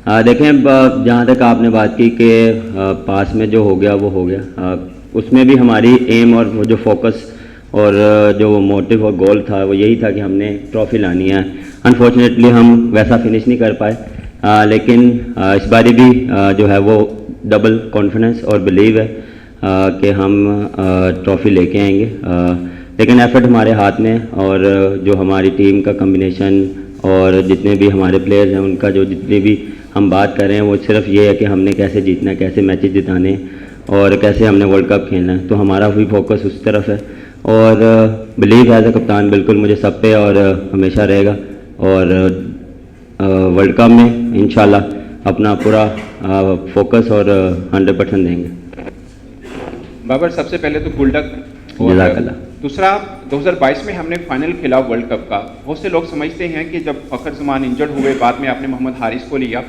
देखें, जहाँ तक आपने बात की कि पास में जो हो गया वो हो गया, उसमें भी हमारी एम और वो जो फोकस और जो मोटिव और गोल था वो यही था कि हमने ट्रॉफ़ी लानी है। अनफॉर्चुनेटली हम वैसा फिनिश नहीं कर पाए, लेकिन इस बारी भी जो है वो डबल कॉन्फिडेंस और बिलीव है कि हम ट्रॉफ़ी लेके आएंगे। लेकिन एफर्ट हमारे हाथ में, और जो हमारी टीम का कम्बिनेशन और जितने भी हमारे प्लेयर्स हैं उनका जो जितनी भी हम बात कर रहे हैं वो सिर्फ ये है कि हमने कैसे जीतना है, कैसे मैचेस जिताने और कैसे हमने वर्ल्ड कप खेलना है। तो हमारा भी फोकस उस तरफ है और बिलीव एज अ कप्तान बिल्कुल मुझे सब पे और हमेशा रहेगा, और वर्ल्ड कप में इंशाल्लाह अपना पूरा फोकस और 100% देंगे। बाबर, सबसे पहले तो गुल्डक, जज़ाकल्लाह। दूसरा 2022 में हमने फाइनल खेला वर्ल्ड कप का। बहुत से लोग समझते हैं कि जब फ़खर जमान इंजर्ड हुए, बाद में आपने मोहम्मद हारिस को लिया,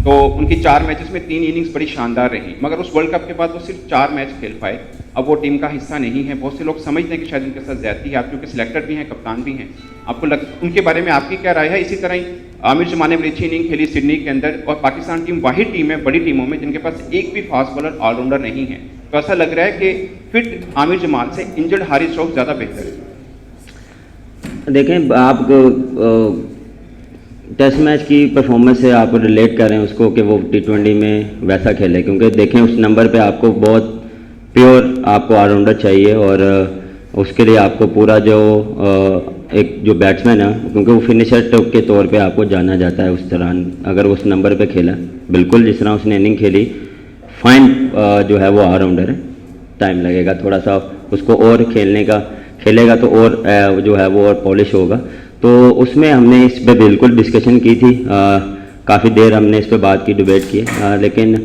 तो उनकी 4 मैचेस में 3 इनिंग्स बड़ी शानदार रही, मगर उस वर्ल्ड कप के बाद वो सिर्फ 4 मैच खेल पाए। अब वो टीम का हिस्सा नहीं है। बहुत से लोग समझते हैं कि शायद उनके साथ ज़्यादती है, आप क्योंकि सिलेक्टर भी हैं, कप्तान भी हैं, आपको उनके बारे में आपकी क्या राय है? इसी तरह ही आमिर जमान ने बड़ी अच्छी इनिंग खेली सिडनी के अंदर, और पाकिस्तान टीम वाहिद टीम है बड़ी टीमों में जिनके पास एक भी फास्ट बॉलर ऑलराउंडर नहीं है। तो ऐसा लग रहा है कि फिट आमिर जमान से इंजर्ड हारिस राउफ ज़्यादा बेहतर है। देखें, आप टेस्ट मैच की परफॉर्मेंस से आप रिलेट कर रहे हैं उसको कि वो T20 में वैसा खेले, क्योंकि देखें उस नंबर पे आपको बहुत प्योर आपको ऑलराउंडर चाहिए, और उसके लिए आपको पूरा जो एक जो बैट्समैन है, क्योंकि वो फिनिशर के तौर पे आपको जाना जाता है उस दौरान, अगर उस नंबर पे खेला बिल्कुल जिस तरह उसने इनिंग खेली, फाइन जो है वो ऑलराउंडर है। टाइम लगेगा थोड़ा सा उसको और खेलेगा तो और जो है वो और पॉलिश होगा। तो उसमें हमने इस पर बिल्कुल डिस्कशन की थी, काफ़ी देर हमने इस पर बात की, डिबेट की, लेकिन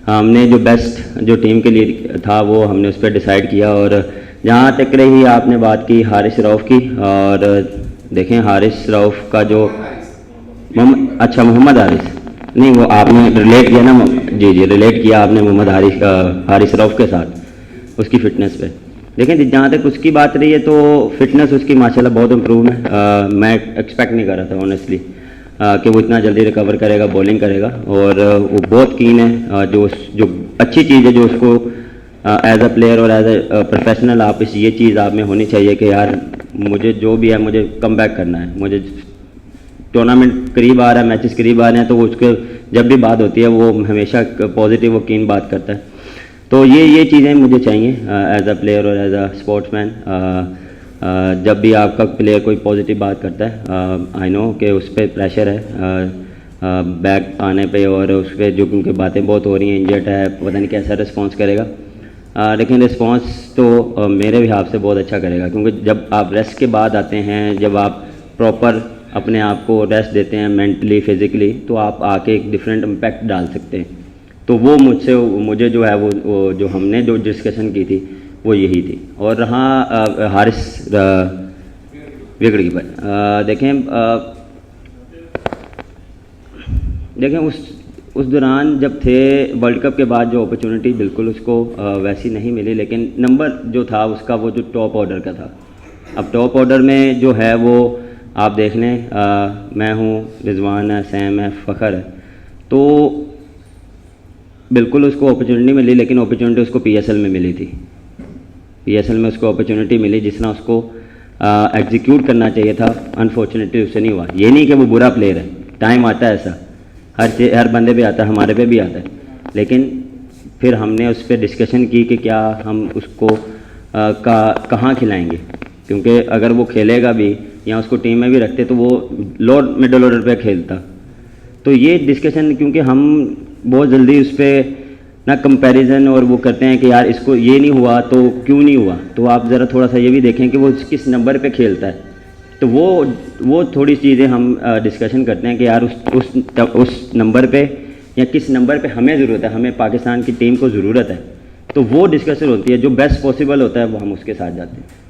हमने जो बेस्ट जो टीम के लिए था वो हमने उस पर डिसाइड किया। और जहाँ तक रही आपने बात की हारिस राउफ की, और देखें हारिस राउफ का जो मोहम्मद हारिस नहीं, वो आपने रिलेट किया ना, जी रिलेट किया आपने मोहम्मद हारिस राउफ के साथ उसकी फ़िटनेस पे। लेकिन जहाँ तक उसकी बात रही है तो फिटनेस उसकी माशाल्लाह बहुत इम्प्रूव है। मैं एक्सपेक्ट नहीं कर रहा था ऑनेस्टली कि वो इतना जल्दी रिकवर करेगा, बॉलिंग करेगा, और वो बहुत कीन है। जो अच्छी चीज़ है जो उसको एज अ प्लेयर और एज अ प्रोफेशनल आप ये चीज़ आप में होनी चाहिए कि यार मुझे जो भी है मुझे कम बैक करना है, मुझे टूर्नामेंट करीब आ रहा है, मैचेस करीब आ रहे हैं, तो उसके जब भी बात होती है वो हमेशा पॉजिटिव और कीन बात करता है। तो ये चीज़ें मुझे चाहिए एज अ प्लेयर और एज अ स्पोर्ट्समैन। जब भी आपका प्लेयर कोई पॉजिटिव बात करता है, आई नो कि उस पर प्रेशर है बैक आने पे, और उस पर जो उनकी बातें बहुत हो रही हैं, इंजर्ड है, पता नहीं कैसा रिस्पॉन्स करेगा, लेकिन रिस्पॉन्स तो मेरे हिसाब से बहुत अच्छा करेगा, क्योंकि जब आप रेस्ट के बाद आते हैं, जब आप प्रॉपर अपने आप को रेस्ट देते हैं मेंटली फिज़िकली, तो आप आके एक डिफरेंट इम्पैक्ट डाल सकते हैं। तो वो मुझे जो है वो जो हमने जो डिस्कशन की थी वो यही थी। और रहा हारिस विकेट कीपर, देखें उस दौरान जब थे वर्ल्ड कप के बाद जो अपॉर्चुनिटी बिल्कुल उसको वैसी नहीं मिली, लेकिन नंबर जो था उसका वो जो टॉप ऑर्डर का था। अब टॉप ऑर्डर में जो है वो आप देख लें, मैं हूँ, रिजवान है, सैम है, फ़खर है, तो बिल्कुल उसको अपॉर्चुनिटी मिली, लेकिन अपॉर्चुनिटी उसको PSL में मिली थी। PSL में उसको अपॉर्चुनिटी मिली जिस तरह उसको एग्जीक्यूट करना चाहिए था, अनफॉर्चुनेटली उससे नहीं हुआ। ये नहीं कि वो बुरा प्लेयर है, टाइम आता है ऐसा, हर बंदे पे आता है, हमारे पे भी आता है, लेकिन फिर हमने उस पर डिस्कशन की कि क्या हम उसको कहाँ खिलाएंगे, क्योंकि अगर वो खेलेगा भी या उसको टीम में भी रखते तो वो मिडल ऑर्डर पे खेलता। तो ये डिस्कशन, क्योंकि हम बहुत जल्दी उस पर ना कंपैरिजन और वो करते हैं कि यार इसको ये नहीं हुआ तो क्यों नहीं हुआ, तो आप ज़रा थोड़ा सा ये भी देखें कि वो किस नंबर पे खेलता है। तो वो थोड़ी चीज़ें हम डिस्कशन करते हैं कि यार उस नंबर पे या किस नंबर पे हमें ज़रूरत है, हमें पाकिस्तान की टीम को ज़रूरत है, तो वो डिस्कशन होती है। जो बेस्ट पॉसिबल होता है वो हम उसके साथ जाते हैं।